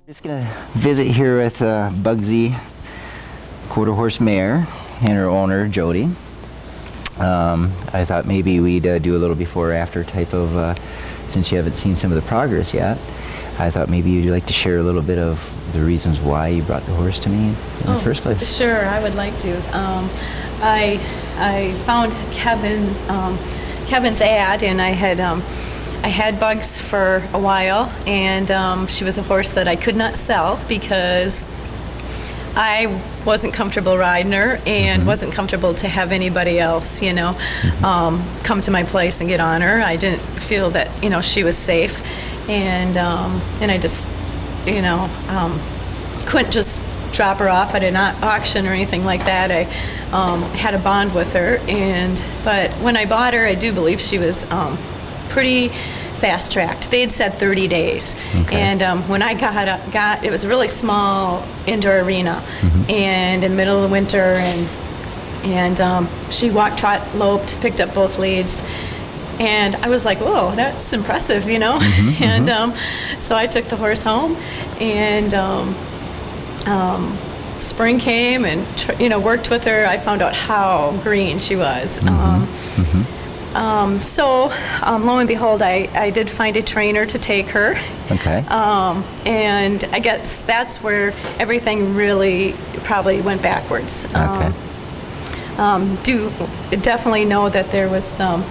Just gonna visit here with Bugsy, quarter horse mare, and her owner Jody. I thought maybe we'd do a little before or after type of, since you haven't seen some of the progress yet. I thought maybe you'd like to share a little bit of the reasons why you brought the horse to me in the first place. Sure, I would like to. I found Kevin's ad, and I had Bugs for a while, and she was a horse that I could not sell because I wasn't comfortable riding her and wasn't comfortable to have anybody else, come to my place and get on her. I didn't feel that, she was safe, and I just, couldn't just drop her off at an auction or anything like that. I had a bond with her, but when I bought her, I do believe she was pretty fast-tracked. They had said 30 days. Okay. And when I got, it was a really small indoor arena, and in the middle of the winter, and she walked, trot, loped, picked up both leads, and I was like, whoa, that's impressive, and so I took the horse home, and spring came, and worked with her. I found out how green she was. So lo and behold, I did find a trainer to take her. Okay. And I guess that's where everything really probably went backwards. Okay. Do definitely know that there was some,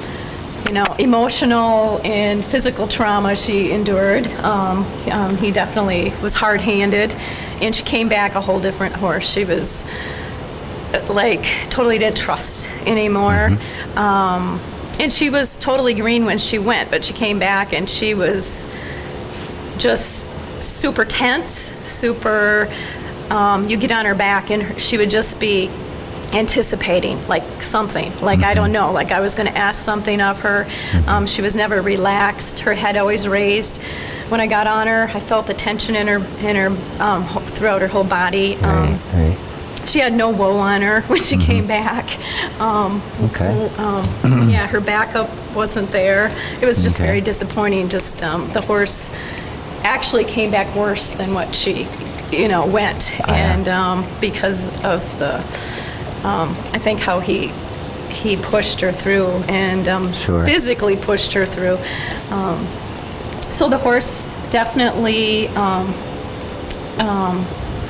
emotional and physical trauma she endured. He definitely was hard-handed, and she came back a whole different horse. She was totally didn't trust anymore. And she was totally green when she went, but she came back and she was just super tense, super, you get on her back and she would just be anticipating something, I don't know, I was going to ask something of her. She was never relaxed, her head always raised. When I got on her, I felt the tension in her throughout her whole body. Right. She had no wool on her when she came back. Okay. Yeah, her backup wasn't there. It was just very disappointing. Just the horse actually came back worse than what she, went, and because of the, I think how he pushed her through and physically pushed her through. So the horse definitely.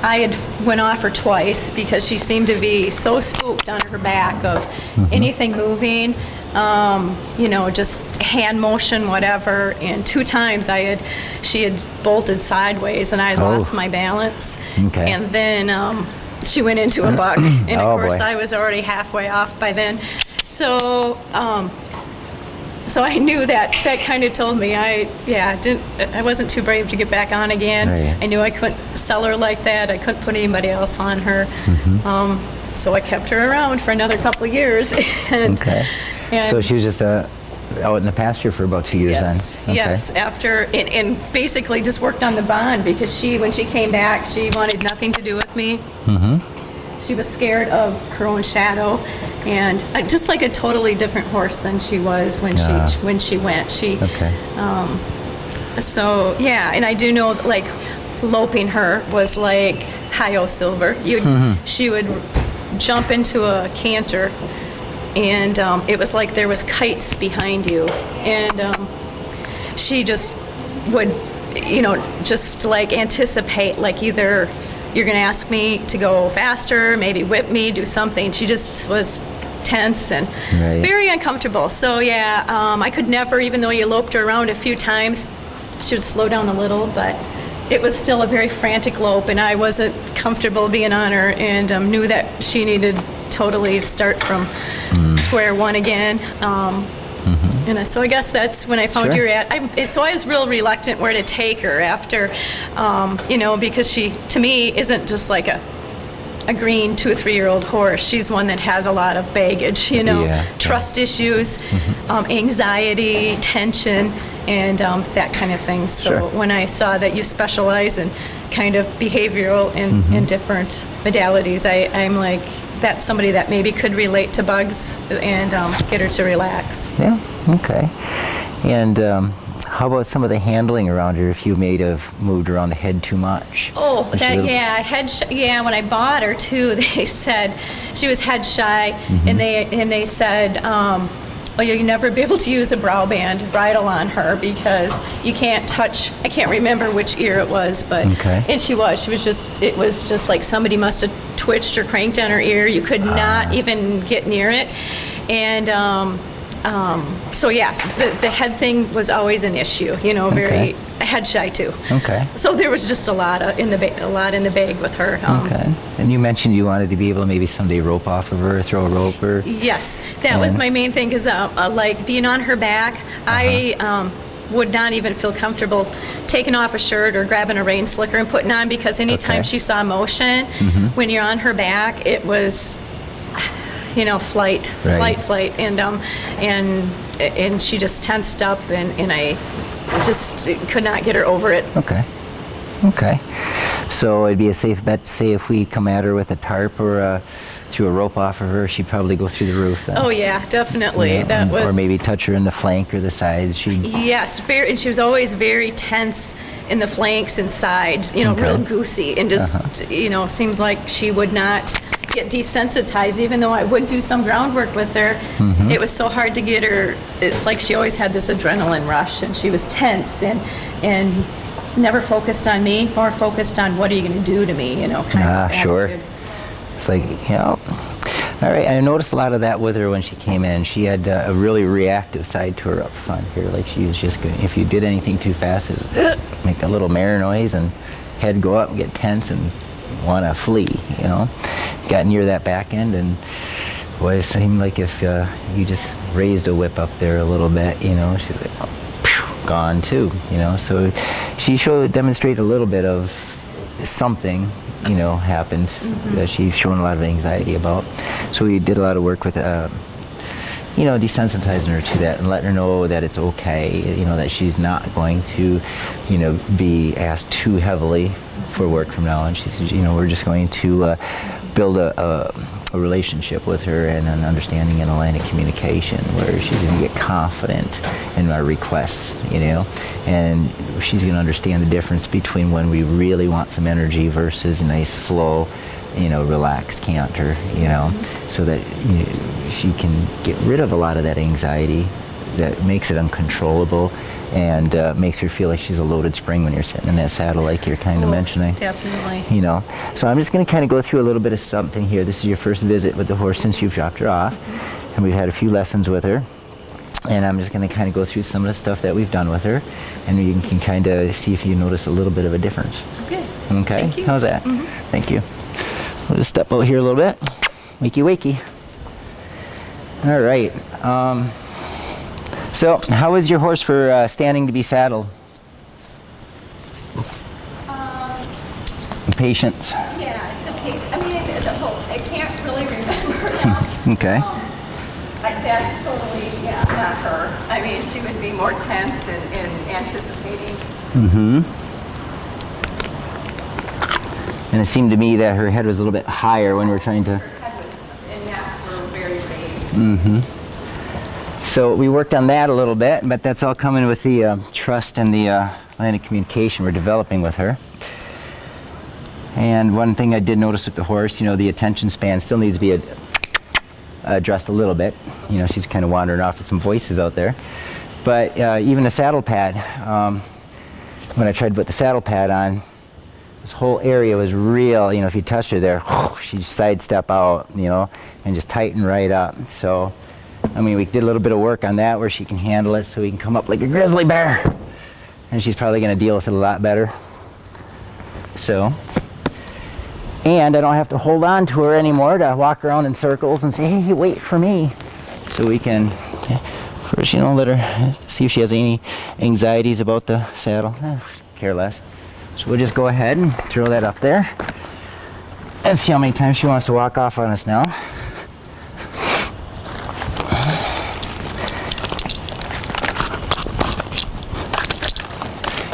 I had went off her twice because she seemed to be so spooked on her back of anything moving, just hand motion, whatever. And 2 times she had bolted sideways, and I lost my balance. Okay. And then she went into a buck, and of course I was already halfway off by then. So. So I knew that kind of told me I wasn't too brave to get back on again. Right. I knew I couldn't sell her like that. I couldn't put anybody else on her. So I kept her around for another couple of years. And so she was just out in the pasture for about 2 years then? Yes, after, and basically just worked on the bond because when she came back, she wanted nothing to do with me. She was scared of her own shadow, and just like a totally different horse than she was when she went. So yeah, and I do know loping her was like hi-yo silver. She would jump into a canter, and it was like there was kites behind you, and she just would, just anticipate either you're going to ask me to go faster, maybe whip me, do something. She just was tense and very uncomfortable. So yeah, I could never, even though you loped her around a few times, she would slow down a little, but it was still a very frantic lope, and I wasn't comfortable being on her, and knew that she needed totally start from square one again. And so I guess that's when I found your ad. So I was real reluctant where to take her after, because she, to me, isn't just like a green 2 or 3 year old horse. She's one that has a lot of baggage, trust issues, anxiety, tension, and that kind of thing. So when I saw that you specialize in kind of behavioral and different modalities, I'm like, that's somebody that maybe could relate to Bugs and get her to relax. Yeah, okay. And How about some of the handling around her? If you may have moved around the head too much? Oh, Was she a little- when I bought her too, they said she was head shy, and they said, well, you'll never be able to use a bridle on her because you can't touch. I can't remember which ear it was, but Okay. and she was just. It was just like somebody must have twitched or cranked on her ear. You could not even get near it, and. So yeah, the head thing was always an issue, very head shy too. Okay. So there was just a lot in the bag with her. Okay. And you mentioned you wanted to be able to maybe someday rope off of her, throw a rope or... Yes, that was my main thing, because like being on her back, I would not even feel comfortable taking off a shirt or grabbing a rain slicker and putting on, because anytime Okay. she saw motion, when you're on her back, it was, flight, Right. flight, and she just tensed up, and I just could not get her over it. Okay. Okay. So it'd be a safe bet to say if we come at her with a tarp or threw a rope off of her, she'd probably go through the roof then. Oh yeah, definitely. Yeah, That was. Or maybe touch her in the flank or the sides. Yes, and she was always very tense in the flanks and sides, Okay. real goosey, and just, seems like she would not get desensitized, even though I would do some groundwork with her. It was so hard to get her. It's like she always had this adrenaline rush, and she was tense and never focused on me or focused on what are you going to do to me, kind of Sure. attitude. It's like, all right. I noticed a lot of that with her when she came in. She had a really reactive side to her up front here. Like she was just, if you did anything too fast, it was make that little mare noise and head go up and get tense and want to flee, Got near that back end, and boy, it seemed like if you just raised a whip up there a little bit, she's like, oh, phew, gone too, So she demonstrated a little bit of something, happened that she's showing a lot of anxiety about. So we did a lot of work with, desensitizing her to that and letting her know that it's okay, that she's not going to, be asked too heavily for work from now on. She says, we're just going to build a relationship with her and an understanding and a line of communication where she's going to get confident in our requests, and she's going to understand the difference between when we really want some energy versus a nice, slow, relaxed canter, so that she can get rid of a lot of that anxiety that makes it uncontrollable and makes her feel like she's a loaded spring when you're sitting in that saddle, like you're kind of mentioning. Definitely. So I'm just going to kind of go through a little bit of something here. This is your first visit with the horse since you've dropped her off, and we've had a few lessons with her. And I'm just going to kind of go through some of the stuff that we've done with her, and you can kind of see if you notice a little bit of a difference. Okay. Okay? Thank you. How's that? Thank you. We'll just step out here a little bit. Wakey, wakey. All right. So, how is your horse for standing to be saddled? Patience. Yeah, the pace. I mean, I can't really remember now. Okay. That's totally, not her. I mean, she would be more tense and anticipating. And it seemed to me that her head was a little bit higher when we were trying to... Her head was, and neck were very raised. So we worked on that a little bit, but that's all coming with the trust and the line of communication we're developing with her. And one thing I did notice with the horse, the attention span still needs to be addressed a little bit. She's kind of wandering off with some voices out there. But even the saddle pad, when I tried to put the saddle pad on, this whole area was real, if you touched her there, she'd sidestep out, and just tighten right up. So, we did a little bit of work on that where she can handle it so we can come up like a grizzly bear. And she's probably going to deal with it a lot better. So, and I don't have to hold on to her anymore to walk around in circles and say, hey, wait for me. So we can, first, let her see if she has any anxieties about the saddle. Care less. So we'll just go ahead and throw that up there and see how many times she wants to walk off on us now.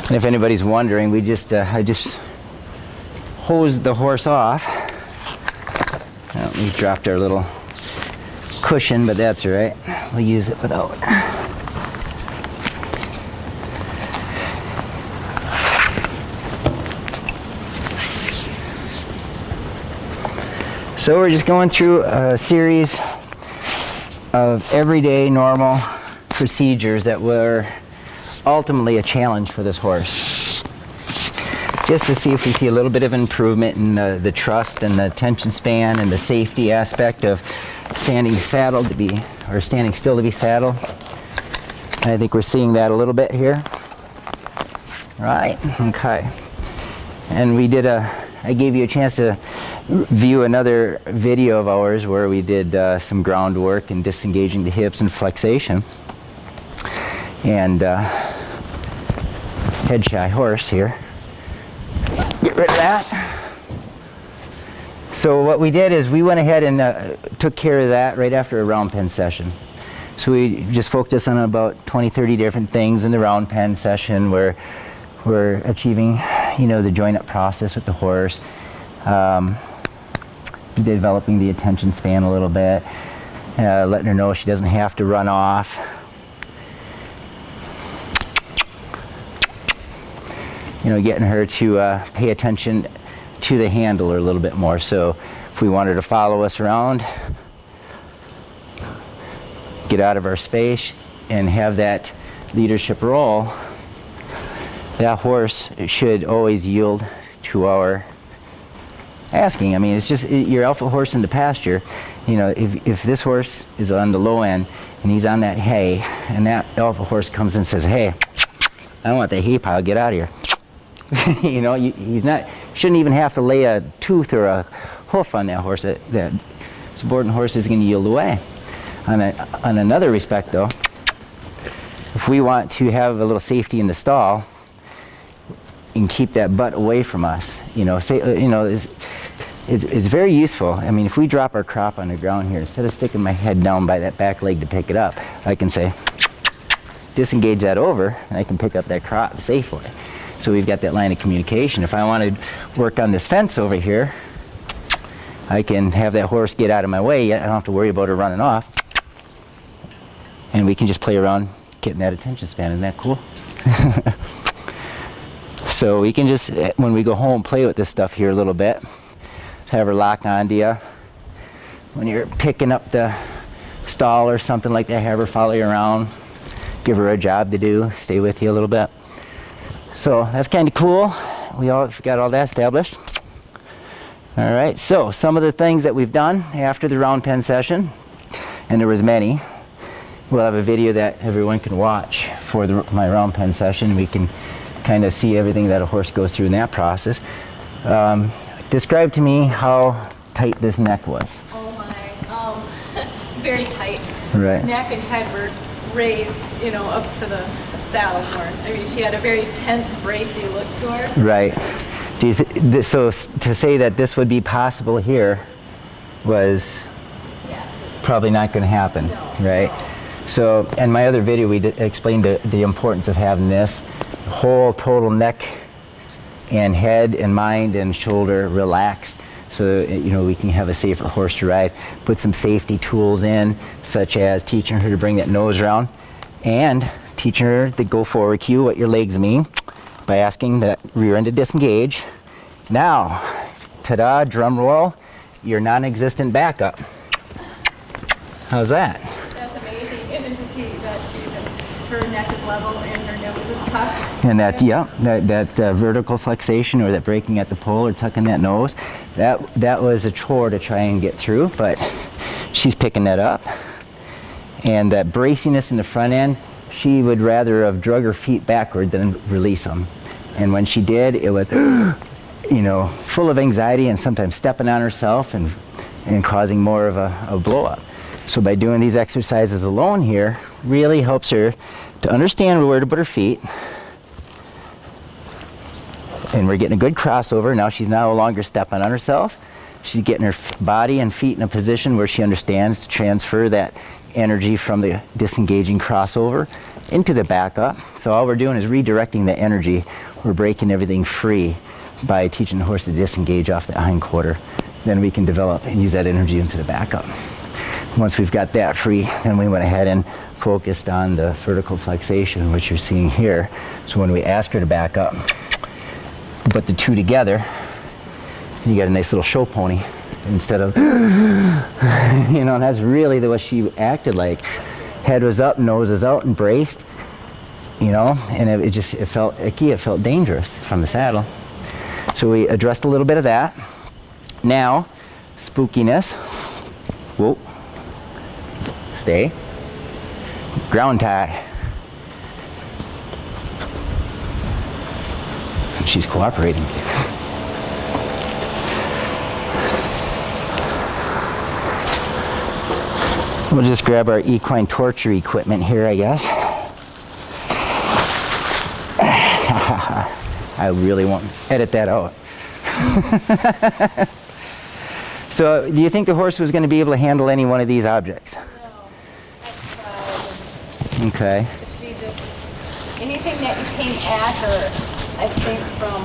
And if anybody's wondering, I just hosed the horse off. Well, we dropped our little cushion, but that's all right. We'll use it without. So we're just going through a series of everyday normal procedures that were ultimately a challenge for this horse. Just to see if we see a little bit of improvement in the trust and the attention span and the safety aspect of standing saddled to be, or standing still to be saddled. And I think we're seeing that a little bit here. Right, okay. And I gave you a chance to view another video of ours where we did some groundwork and disengaging the hips and flexation. And head shy horse here. Get rid of that. So what we did is we went ahead and took care of that right after a round pen session. So we just focused on about 20-30 different things in the round pen session where we're achieving, the join-up process with the horse, developing the attention span a little bit, letting her know she doesn't have to run off. Getting her to pay attention to the handler a little bit more. So if we want her to follow us around, get out of our space and have that leadership role, that horse should always yield to our asking. I mean, it's just your alpha horse in the pasture. If this horse is on the low end and he's on that hay, and that alpha horse comes in and says, "Hey, I want the hay pile, get out of here." He's not, shouldn't even have to lay a tooth or a hoof on that horse. That subordinate horse is going to yield away. On another respect, though, if we want to have a little safety in the stall and keep that butt away from us, it's very useful. I mean, if we drop our crop on the ground here, instead of sticking my head down by that back leg to pick it up, I can say, disengage that over, and I can pick up that crop safely. So we've got that line of communication. If I want to work on this fence over here, I can have that horse get out of my way. I don't have to worry about her running off. And we can just play around getting that attention span. Isn't that cool? So we can just, when we go home, play with this stuff here a little bit. Have her lock onto you. When you're picking up the stall or something like that, have her follow you around. Give her a job to do. Stay with you a little bit. So that's kind of cool. We got all that established. All right, so some of the things that we've done after the round pen session, and there was many. We'll have a video that everyone can watch for my round pen session. We can kind of see everything that a horse goes through in that process. Describe to me how tight this neck was. Oh my, very tight. Right. Neck and head were raised, up to the saddle horn. I mean, she had a very tense, bracy look to her. Right. So to say that this would be possible here was probably not going to happen, right? No. So, in my other video, we explained the importance of having this whole total neck and head and mind and shoulder relaxed, so we can have a safer horse to ride. Put some safety tools in, such as teaching her to bring that nose around, and teaching her the go forward cue, what your legs mean, by asking that rear end to disengage. Now, ta-da, drum roll, your non-existent backup. How's that? That's amazing. And then to see that her neck is level and her nose is tucked. And that vertical flexation, or that breaking at the pole or tucking that nose, that was a chore to try and get through, but she's picking that up. And that braciness in the front end, she would rather have drug her feet backward than release them. And when she did, it was, full of anxiety and sometimes stepping on herself and causing more of a blow up. So by doing these exercises alone here, really helps her to understand where to put her feet. And we're getting a good crossover. Now she's no longer stepping on herself. She's getting her body and feet in a position where she understands to transfer that energy from the disengaging crossover into the backup. So all we're doing is redirecting the energy. We're breaking everything free by teaching the horse to disengage off the hindquarter. Then we can develop and use that energy into the backup. Once we've got that free, then we went ahead and focused on the vertical flexation, which you're seeing here. So when we ask her to back up, put the two together, you got a nice little show pony instead of, you know, and that's really the way she acted like. Head was up, nose was out, and braced, you know, and it felt icky, it felt dangerous from the saddle. So we addressed a little bit of that. Now, spookiness. Whoa. Stay. Ground tie. She's cooperating. We'll just grab our equine torture equipment here, I guess. I really won't edit that out. So, do you think the horse was going to be able to handle any one of these objects? No, I tried. Okay. She just, anything that came at her, I think from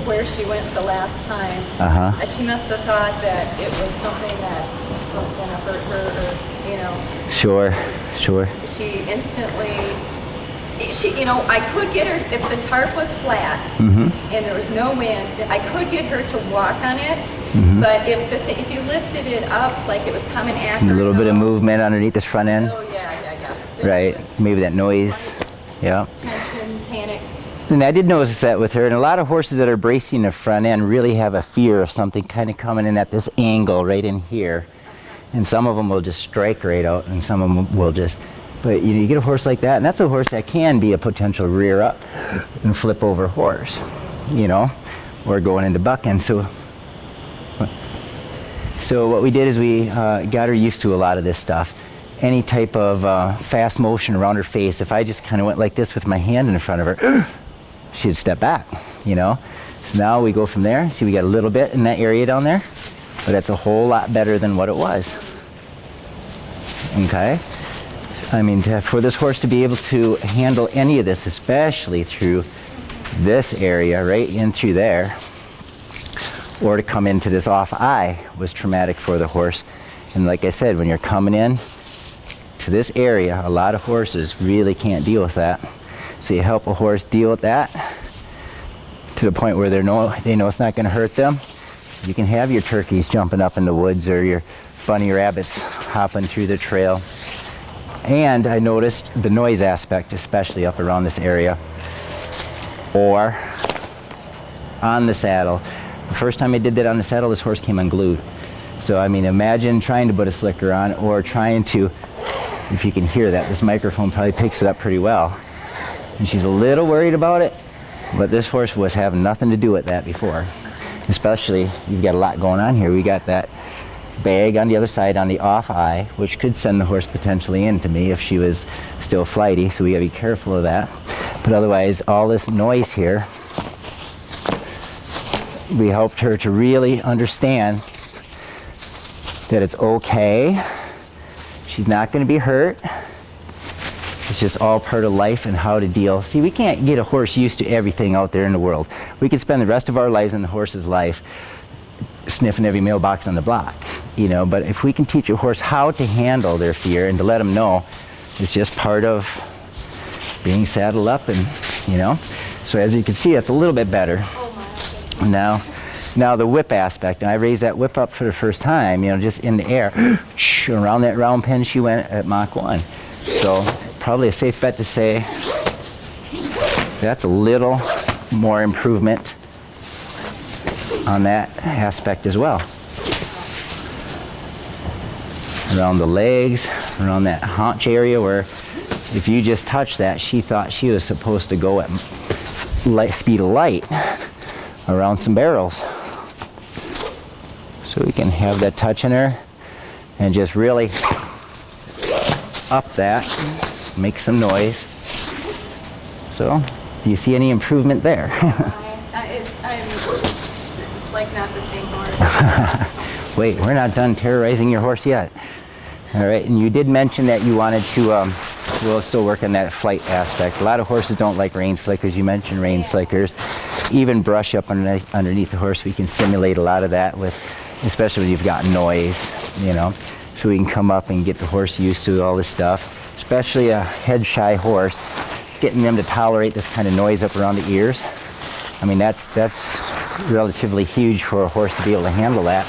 where she went the last time, she must have thought that it was something that was going to hurt her, or, you know. Sure, sure. She instantly, you know, I could get her, if the tarp was flat and there was no wind, I could get her to walk on it, but if you lifted it up like it was coming at her. A little bit of movement underneath this front end. Oh, yeah. Right, maybe that noise. Yeah. Tension, panic. And I did notice that with her, and a lot of horses that are bracing the front end really have a fear of something kind of coming in at this angle right in here. And some of them will just strike right out, and some of them will just, but you know, you get a horse like that, and that's a horse that can be a potential rear up and flip over horse, you know, or going into bucking. So what we did is we got her used to a lot of this stuff. Any type of fast motion around her face, if I just kind of went like this with my hand in front of her, she'd step back, you know. So now we go from there. See, we got a little bit in that area down there, but it's a whole lot better than what it was. Okay? I mean, for this horse to be able to handle any of this, especially through this area, right in through there, or to come into this off eye, was traumatic for the horse. And like I said, when you're coming in to this area, a lot of horses really can't deal with that. So you help a horse deal with that to the point where they know it's not going to hurt them. You can have your turkeys jumping up in the woods, or your bunny rabbits hopping through the trail. And I noticed the noise aspect, especially up around this area, or on the saddle. The first time I did that on the saddle, this horse came unglued. So I mean, imagine trying to put a slicker on, or trying to, if you can hear that, this microphone probably picks it up pretty well. And she's a little worried about it, but this horse was having nothing to do with that before. Especially, you've got a lot going on here. We got that bag on the other side on the off eye, which could send the horse potentially into me if she was still flighty, so we gotta be careful of that. But otherwise, all this noise here, we helped her to really understand that it's okay. She's not gonna be hurt. It's just all part of life and how to deal. See, we can't get a horse used to everything out there in the world. We could spend the rest of our lives in the horse's life sniffing every mailbox on the block, you know, but if we can teach a horse how to handle their fear and to let them know it's just part of being saddled up, and, you know. So as you can see, it's a little bit better. Now the whip aspect, and I raised that whip up for the first time, you know, just in the air. Around that round pen she went at Mach 1. So probably a safe bet to say that's a little more improvement on that aspect as well. Around the legs, around that haunch area, where if you just touch that, she thought she was supposed to go at speed of light around some barrels. So we can have that touch in her and just really up that, make some noise. So, do you see any improvement there? It's like not the same horse. Wait, we're not done terrorizing your horse yet. All right, and you did mention that you wanted to, we'll still work on that flight aspect. A lot of horses don't like rein slickers. You mentioned rein slickers. Even brush up underneath the horse, we can simulate a lot of that with, especially when you've got noise, you know. So we can come up and get the horse used to all this stuff, especially a head-shy horse, getting them to tolerate this kind of noise up around the ears. I mean, that's relatively huge for a horse to be able to handle that.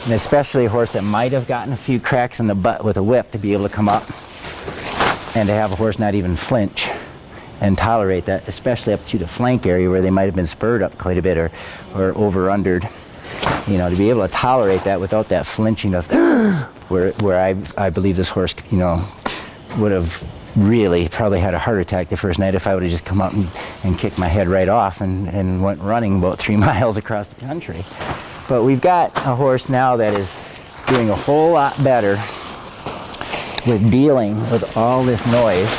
and especially a horse that might have gotten a few cracks in the butt with a whip, to be able to come up and to have a horse not even flinch and tolerate that, especially up to the flank area where they might have been spurred up quite a bit or over-undered. You know, to be able to tolerate that without that flinching, where I believe this horse, you know, would have really probably had a heart attack the first night if I would have just come up and kicked my head right off and went running about 3 miles across the country. But we've got a horse now that is doing a whole lot better with dealing with all this noise.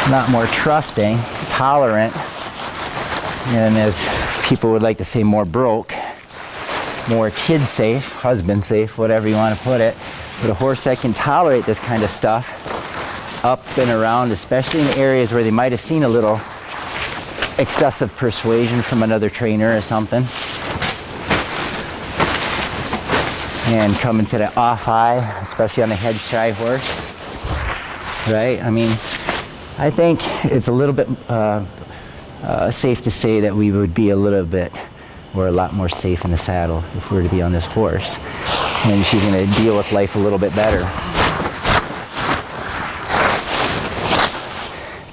Not more trusting, tolerant, and as people would like to say, more broke, more kid safe, husband safe, whatever you want to put it. But a horse that can tolerate this kind of stuff up and around, especially in areas where they might have seen a little excessive persuasion from another trainer or something, and coming to the off eye, especially on a head shy horse, right? I mean, I think it's a little bit safe to say that we would be a lot more safe in the saddle if we were to be on this horse, and she's going to deal with life a little bit better.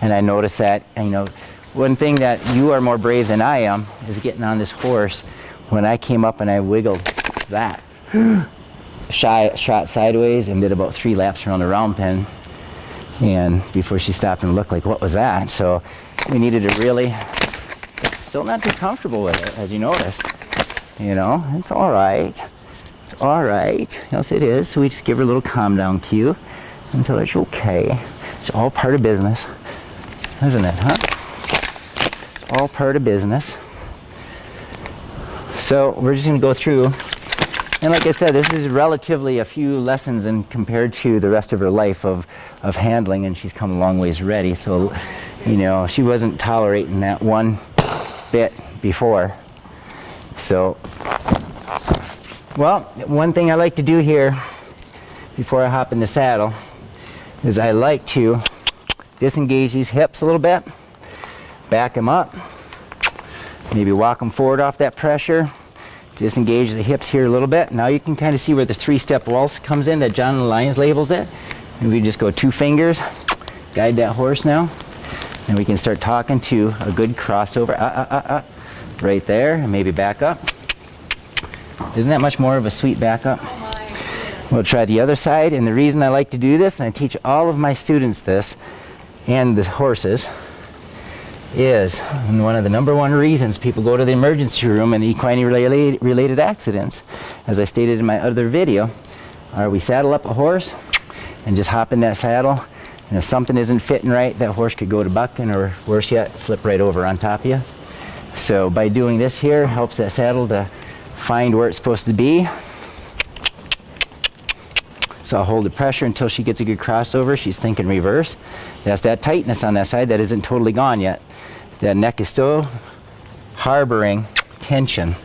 And I notice that, you know, one thing that you are more brave than I am is getting on this horse. When I came up and I wiggled that, shot sideways and did about 3 laps around the round pen, and before she stopped and looked like, what was that? So we needed to really, still not too comfortable with it, as you noticed. You know, it's all right. It's all right. Yes, it is. So we just give her a little calm down cue until it's okay. It's all part of business, isn't it, huh? It's all part of business. So we're just going to go through, and like I said, this is relatively a few lessons in compared to the rest of her life of handling, and she's come a long ways already. So, you know, she wasn't tolerating that one bit before. So, well, one thing I like to do here before I hop in the saddle is I like to disengage these hips a little bit, back them up, maybe walk them forward off that pressure, disengage the hips here a little bit. Now you can kind of see where the 3-step waltz comes in, that John Lyons labels it. And we just go 2 fingers, guide that horse now, and we can start talking to a good crossover, right there, and maybe back up. Isn't that much more of a sweet backup? We'll try the other side, and the reason I like to do this, and I teach all of my students this, and the horses, is one of the #1 reasons people go to the emergency room in equine related accidents, as I stated in my other video, are we saddle up a horse and just hop in that saddle, and if something isn't fitting right, that horse could go to bucking, or worse yet, flip right over on top of you. So by doing this here, helps that saddle to find where it's supposed to be. So I'll hold the pressure until she gets a good crossover. She's thinking reverse. That's that tightness on that side that isn't totally gone yet. That neck is still harboring tension.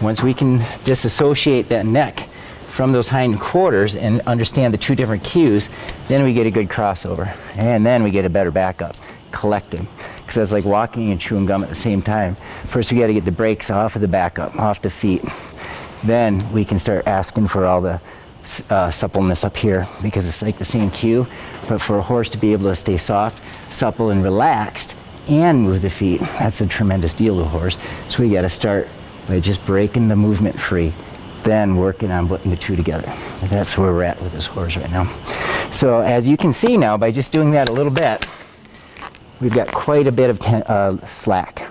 Once we can disassociate that neck from those hind quarters and understand the 2 different cues, then we get a good crossover. And then we get a better backup, collected. Because it's like walking and chewing gum at the same time. First we got to get the brakes off of the backup, off the feet. Then we can start asking for all the suppleness up here, because it's like the same cue, but for a horse to be able to stay soft, supple, and relaxed and move the feet, that's a tremendous deal to a horse. So we got to start by just breaking the movement free, then working on putting the 2 together. And that's where we're at with this horse right now. So as you can see now, by just doing that a little bit, we've got quite a bit of slack.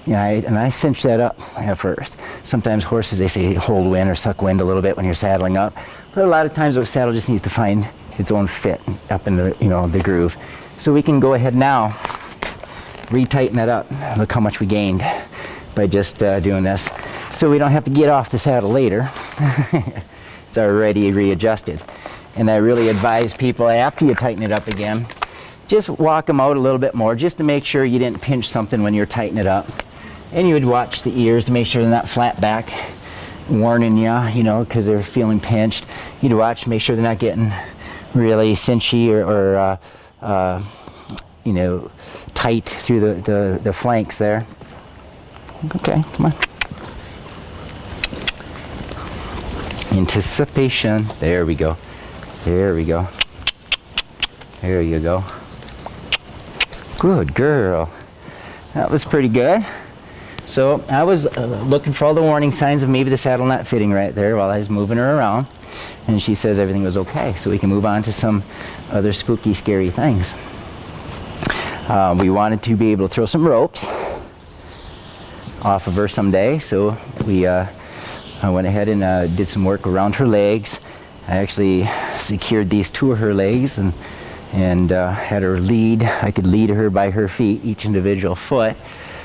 Yeah, and I cinch that up at first. Sometimes horses, they say hold wind or suck wind a little bit when you're saddling up, but a lot of times the saddle just needs to find its own fit up in the, you know, the groove. So we can go ahead now, retighten that up. Look how much we gained by just doing this. So we don't have to get off the saddle later. It's already readjusted. And I really advise people, after you tighten it up again, just walk them out a little bit more, just to make sure you didn't pinch something when you're tightening it up. And you would watch the ears to make sure they're not flat back, warning you know, because they're feeling pinched. You'd watch, make sure they're not getting really cinchy or you know, tight through the flanks there. Okay, come on. Anticipation. There we go. There we go. There you go. Good girl. That was pretty good. So I was looking for all the warning signs of maybe the saddle not fitting right there while I was moving her around. And she says everything was okay. So we can move on to some other spooky, scary things. We wanted to be able to throw some ropes off of her someday. So I went ahead and did some work around her legs. I actually secured these two of her legs and had her lead. I could lead her by her feet, each individual foot,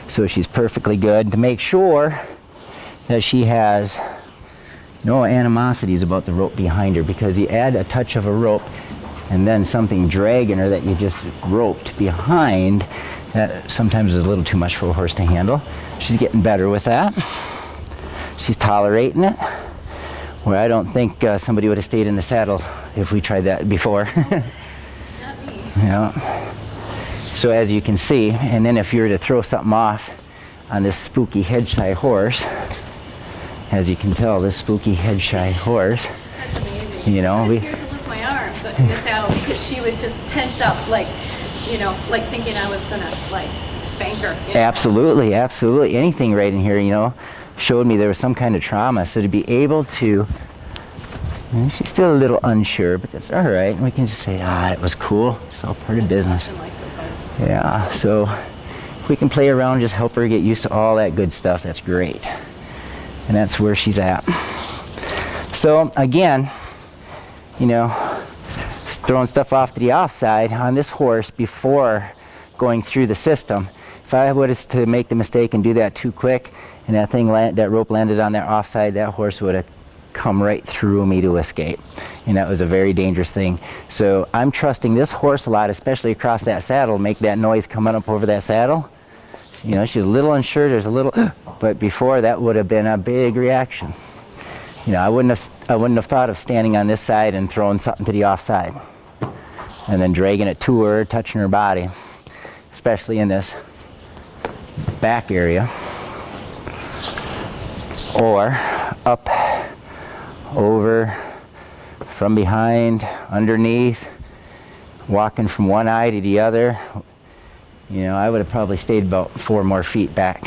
so she's perfectly good, to make sure that she has no animosities about the rope behind her, because you add a touch of a rope and then something dragging her that you just roped behind, that sometimes is a little too much for a horse to handle. She's getting better with that. She's tolerating it, where I don't think somebody would have stayed in the saddle if we tried that before. Yeah. So as you can see, and then if you were to throw something off on this spooky head-shy horse, as you can tell, this spooky head-shy horse, you know, I was scared to lift my arms in the saddle because she would just tense up, like, you know, like thinking I was gonna like spank her. You know? Absolutely, absolutely. Anything right in here, you know, showed me there was some kind of trauma. So to be able to, and she's still a little unsure, but that's all right. We can just say, it was cool. It's all part of business. Yeah, so if we can play around, just help her get used to all that good stuff, that's great. And that's where she's at. So again, you know, throwing stuff off to the offside on this horse before going through the system. If I was to make the mistake and do that too quick, and that rope landed on that offside, that horse would have come right through me to escape. And that was a very dangerous thing. So I'm trusting this horse a lot, especially across that saddle, make that noise coming up over that saddle. You know, she's a little unsure, there's a little, but before that would have been a big reaction. You know, I wouldn't have thought of standing on this side and throwing something to the offside and then dragging it to her, touching her body, especially in this back area, or up, over, from behind, underneath, walking from one eye to the other. You know, I would have probably stayed about 4 more feet back.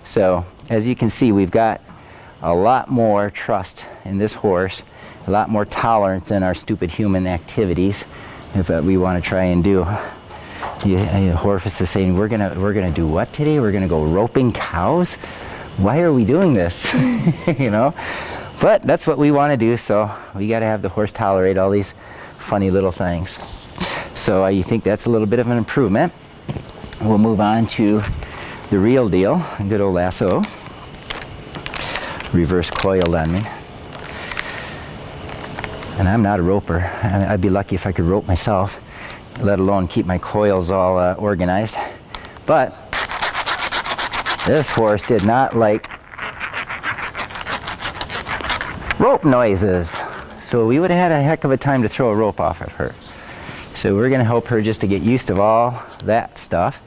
So as you can see, we've got a lot more trust in this horse, a lot more tolerance in our stupid human activities if we want to try and do. Horfus is saying, we're gonna do what today? We're gonna go roping cows? Why are we doing this? You know, but that's what we want to do, so we got to have the horse tolerate all these funny little things. So you think that's a little bit of an improvement. We'll move on to the real deal, a good old lasso, reverse coiled on me. And I'm not a roper. I'd be lucky if I could rope myself, let alone keep my coils all organized. But this horse did not like rope noises. So we would have had a heck of a time to throw a rope off of her. So we're going to help her just to get used to all that stuff,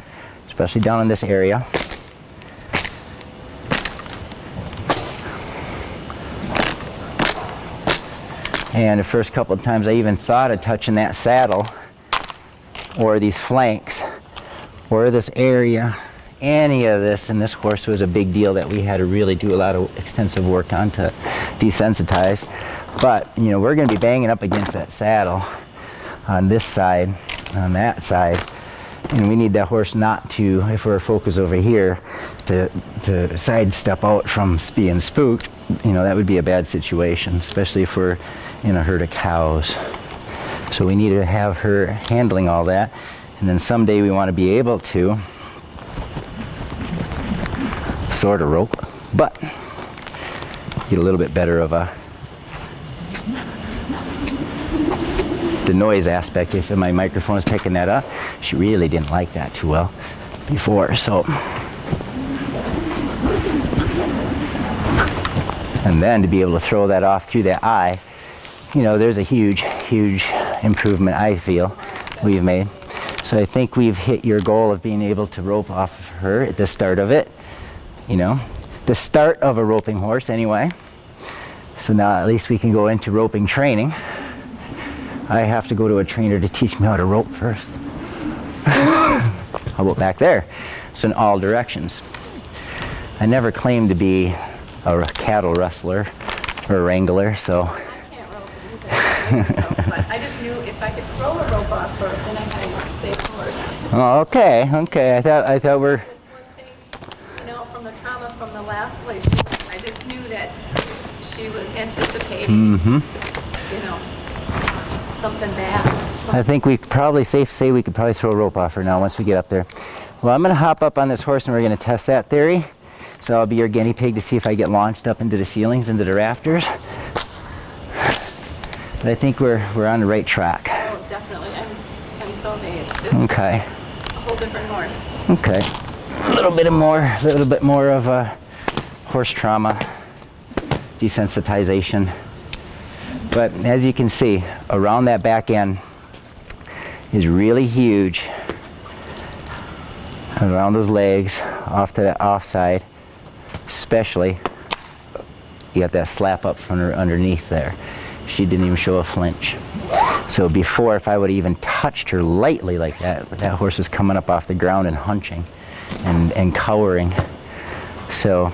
especially down in this area. And the first couple of times I even thought of touching that saddle or these flanks or this area, any of this, and this horse was a big deal that we had to really do a lot of extensive work on to desensitize. But, you know, we're going to be banging up against that saddle on this side, on that side, and we need that horse not to, if we're focused over here, to sidestep out from being spooked. You know, that would be a bad situation, especially if we're in a herd of cows. So we need to have her handling all that, and then someday we want to be able to sort of rope, but get a little bit better of the noise aspect. If my microphone is picking that up, she really didn't like that too well before. So, and then to be able to throw that off through that eye, you know, there's a huge improvement I feel we've made. So I think we've hit your goal of being able to rope off of her at the start of it. You know, the start of a roping horse anyway. So now at least we can go into roping training. I have to go to a trainer to teach me how to rope first. How about back there? So in all directions. I never claimed to be a cattle rustler or a wrangler, so. I can't rope either, but I just knew if I could throw a rope off her, then I had a safe horse. Oh, okay. I thought we're. That's one thing, you know, from the trauma from the last place she went, I just knew that she was anticipating, you know, something bad. I think we probably safe to say we could probably throw a rope off her now once we get up there. Well, I'm going to hop up on this horse and we're going to test that theory. So I'll be your guinea pig to see if I get launched up into the ceilings, into the rafters. But I think we're on the right track. Oh, definitely. I'm so amazed. It's Okay. a whole different horse. Okay. A little bit more of a horse trauma, desensitization. But as you can see, around that back end is really huge. Around those legs, off to the offside, especially, you got that slap up from her underneath there. She didn't even show a flinch. So before, if I would have even touched her lightly like that, that horse was coming up off the ground and hunching and cowering. So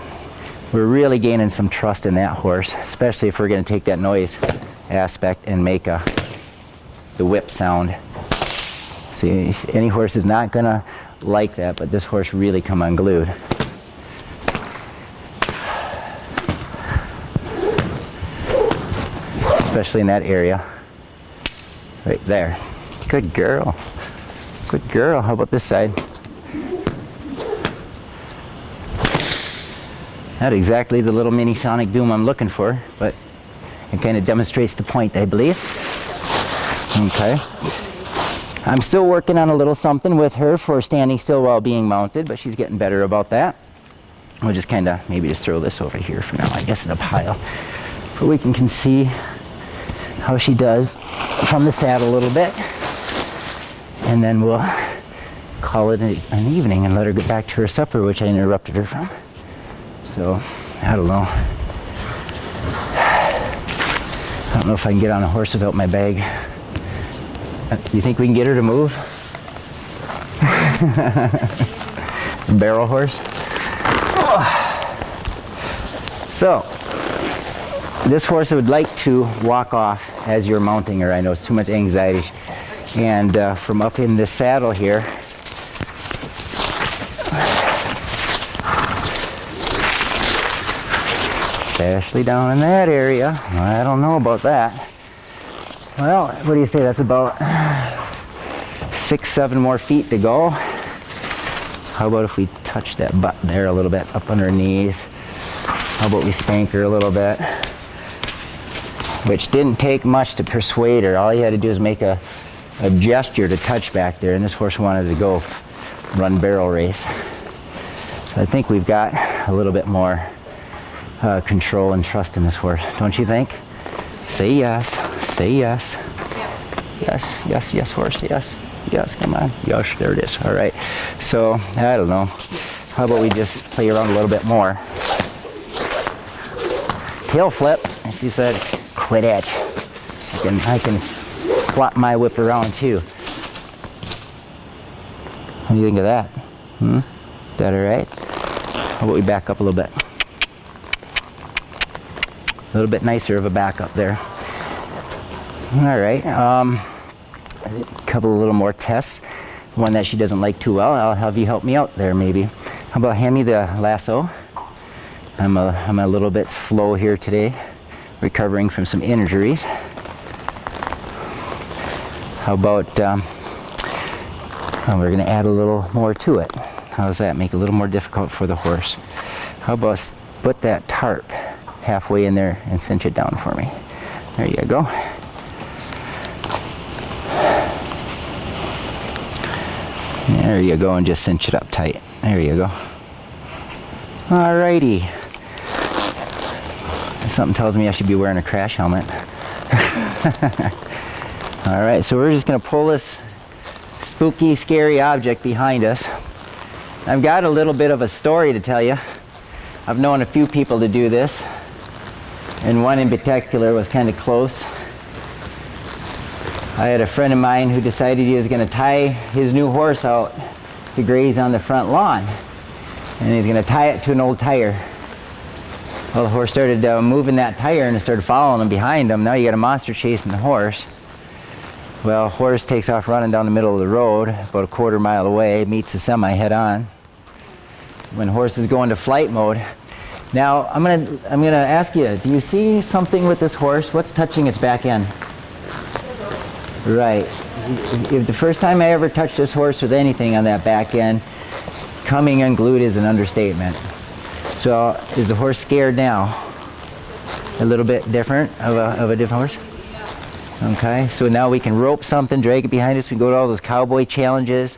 we're really gaining some trust in that horse, especially if we're going to take that noise aspect and make the whip sound. See, any horse is not going to like that, but this horse really come unglued. Especially in that area. Right there. Good girl. Good girl. How about this side? Not exactly the little mini sonic boom I'm looking for, but it kind of demonstrates the point, I believe. Okay. I'm still working on a little something with her for standing still while being mounted, but she's getting better about that. We'll just kind of maybe just throw this over here for now, I guess, in a pile. But we can see how she does from the saddle a little bit. And then we'll call it an evening and let her get back to her supper, which I interrupted her from. So, I don't know. I don't know if I can get on a horse without my bag. Do you think we can get her to move? Barrel horse. So, this horse would like to walk off as you're mounting her. I know it's too much anxiety. And from up in this saddle here, especially down in that area, I don't know about that. Well, what do you say? That's about 6-7 more feet to go. How about if we touch that butt there a little bit up underneath? How about we spank her a little bit? Which didn't take much to persuade her. All you had to do is make a gesture to touch back there, and this horse wanted to go run barrel race. So I think we've got a little bit more control and trust in this horse, don't you think? Say yes. Say yes. Yes. Yes. Yes, horse. Yes. Yes. Come on. Gosh, there it is. All right. So I don't know. How about we just play around a little bit more? Tail flip. And she said, "Quit it. I can flop my whip around too." What do you think of that? Is that all right? How about we back up a little bit? A little bit nicer of a back up there. All right. A couple of little more tests. One that she doesn't like too well. I'll have you help me out there, maybe. How about hand me the lasso? I'm a little bit slow here today, recovering from some injuries. How about we're going to add a little more to it. How's that? Make it a little more difficult for the horse. How about put that tarp halfway in there and cinch it down for me. There you go. There you go, and just cinch it up tight. There you go. Alrighty. Something tells me I should be wearing a crash helmet. Alright, so we're just going to pull this spooky, scary object behind us. I've got a little bit of a story to tell you. I've known a few people to do this. and one in particular was kind of close. I had a friend of mine who decided he was going to tie his new horse out to graze on the front lawn, and he's going to tie it to an old tire. Well, the horse started moving that tire and it started following him behind him. Now you got a monster chasing the horse. Well, horse takes off running down the middle of the road, about a quarter mile away, meets the semi head on. When horse is going to flight mode. Now, I'm gonna ask you, do you see something with this horse? What's touching its back end? Right. If the first time I ever touched this horse with anything on that back end, coming unglued is an understatement. So, is the horse scared now? A little bit different of a different horse? Okay, so now we can rope something, drag it behind us. We can go to all those cowboy challenges,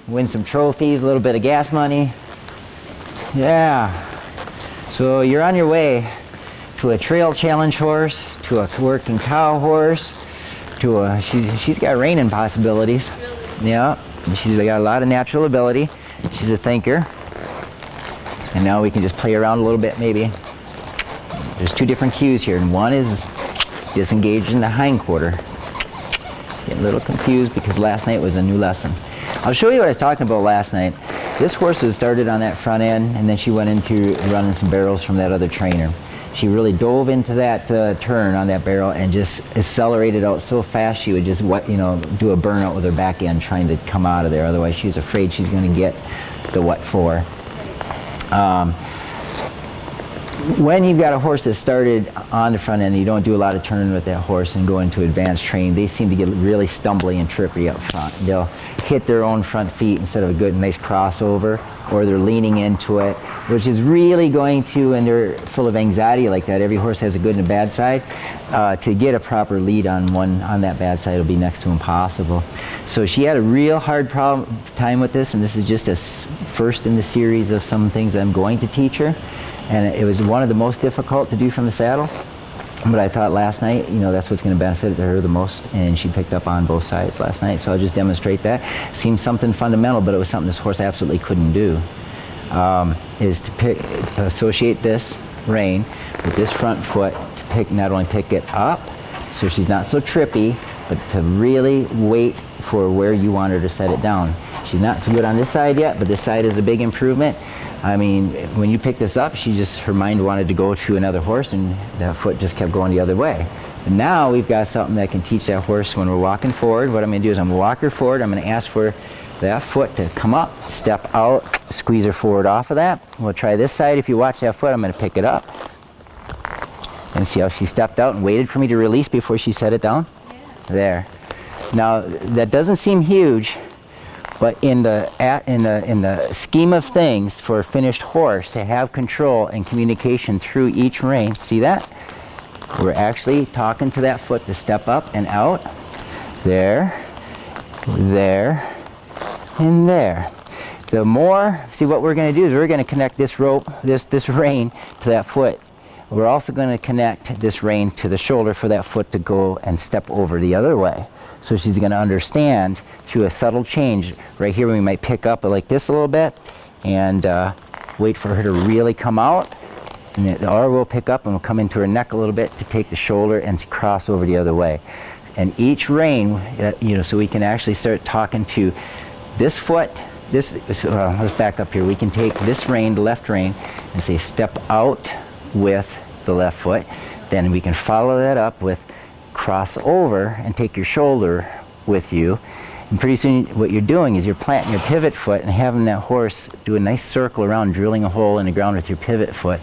win some trophies, a little bit of gas money. Yeah. So you're on your way to a trail challenge horse, to a working cow horse, to a, she's got reining possibilities. Yeah, she's got a lot of natural ability. She's a thinker. And now we can just play around a little bit maybe. There's two different cues here, and one is disengaging the hindquarter. Getting a little confused because last night was a new lesson. I'll show you what I was talking about last night. This horse was started on that front end, and then she went into running some barrels from that other trainer. She really dove into that turn on that barrel and just accelerated out so fast she would just do a burnout with her back end trying to come out of there. Otherwise, she was afraid she's going to get the what for. When you've got a horse that started on the front end, you don't do a lot of turning with that horse and go into advanced training, they seem to get really stumbly and trippy up front. They'll hit their own front feet instead of a good, nice crossover, or they're leaning into it, which is really going to, and they're full of anxiety like that. Every horse has a good and a bad side. To get a proper lead on that bad side will be next to impossible. So she had a real hard time with this, and this is just a first in the series of some things I'm going to teach her. And it was one of the most difficult to do from the saddle. But I thought last night, that's what's going to benefit her the most. And she picked up on both sides last night. So I'll just demonstrate that. Seems something fundamental, but it was something this horse absolutely couldn't do. Is to associate this rein with this front foot to not only pick it up, so she's not so trippy, but to really wait for where you want her to set it down. She's not so good on this side yet, but this side is a big improvement. I mean, when you pick this up, her mind wanted to go to another horse, and that foot just kept going the other way. But now we've got something that can teach that horse when we're walking forward. What I'm going to do is I'm going to walk her forward. I'm going to ask for that foot to come up, step out, squeeze her forward off of that. We'll try this side. If you watch that foot, I'm going to pick it up. And see how she stepped out and waited for me to release before she set it down? Yeah. There. Now, that doesn't seem huge. But in the scheme of things for a finished horse to have control and communication through each rein, see that? We're actually talking to that foot to step up and out. There, there, and there. The more, see what we're going to do is we're going to connect this rope, this rein to that foot. We're also going to connect this rein to the shoulder for that foot to go and step over the other way. So she's going to understand through a subtle change. Right here we might pick up like this a little bit and wait for her to really come out. Or we'll pick up and we'll come into her neck a little bit to take the shoulder and cross over the other way. And each rein, so we can actually start talking to this foot. Let's back up here. We can take this rein, the left rein, and say step out with the left foot. Then we can follow that up with cross over and take your shoulder with you. And pretty soon what you're doing is you're planting your pivot foot and having that horse do a nice circle around, drilling a hole in the ground with your pivot foot,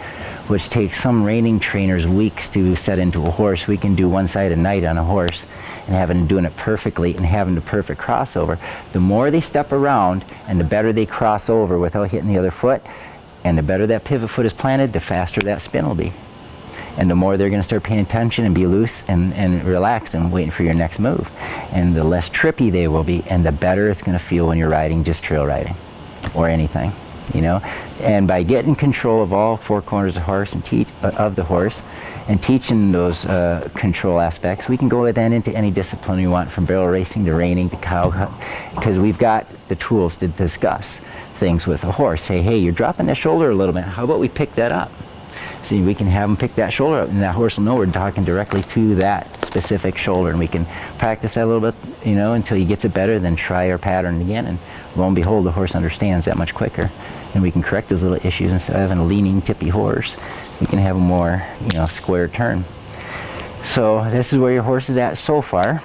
which takes some reining trainers weeks to set into a horse. We can do one side a night on a horse and doing it perfectly and having the perfect crossover. The more they step around and the better they cross over without hitting the other foot, and the better that pivot foot is planted, the faster that spin will be. And the more they're going to start paying attention and be loose and relaxed and waiting for your next move. And the less trippy they will be, and the better it's going to feel when you're riding, just trail riding or anything, And by getting control of all four corners of the horse and teaching those control aspects, we can go then into any discipline we want, from barrel racing to reining to cow, because we've got the tools to discuss things with a horse. Say, hey, you're dropping that shoulder a little bit. How about we pick that up? See, we can have them pick that shoulder up, and that horse will know we're talking directly to that specific shoulder, and we can practice that a little bit, you know, until he gets it better, then try our pattern again, and lo and behold, the horse understands that much quicker, and we can correct those little issues. Instead of having a leaning, tippy horse, we can have a more, you know, square turn. So this is where your horse is at so far.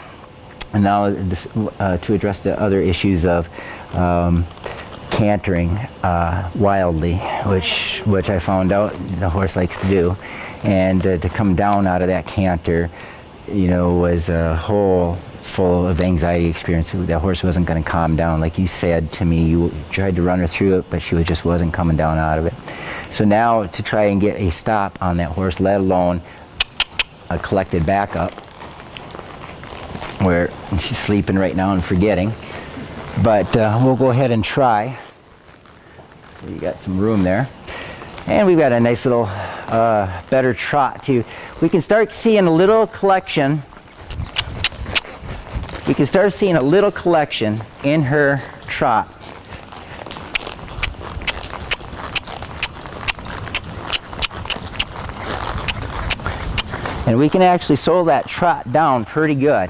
And now this, to address the other issues of cantering wildly, which I found out the horse likes to do, and to come down out of that canter, you know, was a whole full of anxiety experience. That horse wasn't going to calm down. Like you said to me, you tried to run her through it, but she just wasn't coming down out of it. So now to try and get a stop on that horse, let alone a collected backup, where she's sleeping right now and forgetting. But we'll go ahead and try. You got some room there. And we've got a nice little better trot too. We can start seeing a little collection. We can start seeing a little collection in her trot. And we can actually slow that trot down pretty good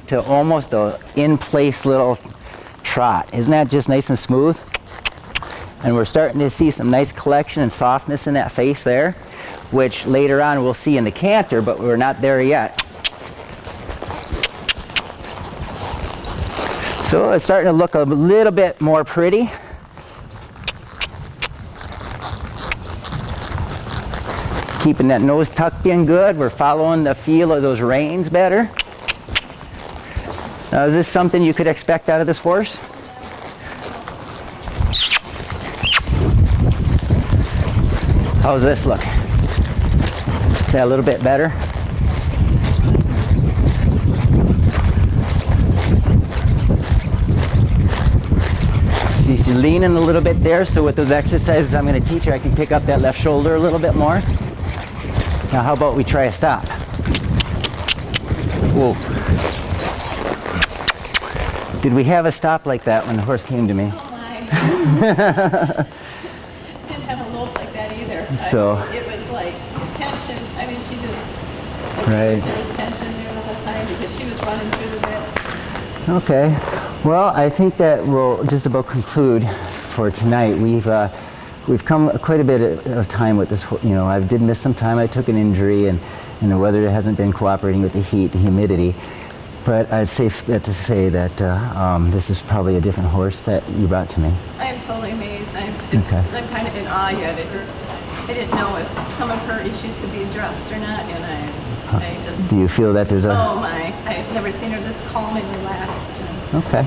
to almost a in-place little trot. Isn't that just nice and smooth? And we're starting to see some nice collection and softness in that face there, which later on we'll see in the canter, but we're not there yet. So it's starting to look a little bit more pretty. Keeping that nose tucked in good. We're following the feel of those reins better. Now, is this something you could expect out of this horse? How's this look? Is that a little bit better? She's leaning a little bit there, so with those exercises I'm going to teach her, I can pick up that left shoulder a little bit more. Now how about we try a stop? Whoa. Did we have a stop like that when the horse came to me? Oh my. Didn't have a lope like that either. So. I mean, it was like tension. I mean, she just, Right. there was tension there the whole time because she was running through the bit. Okay. Well, I think that we'll just about conclude for tonight. We've come quite a bit of time with this. You know, I did miss some time. I took an injury, and the weather hasn't been cooperating with the heat, the humidity. But I'd say to say that this is probably a different horse that you brought to me. I am totally amazed. I'm kind of in awe yet. I didn't know if some of her issues could be addressed or not, and I just. Do you feel that there's a? Oh my! I've never seen her this calm and relaxed. Okay.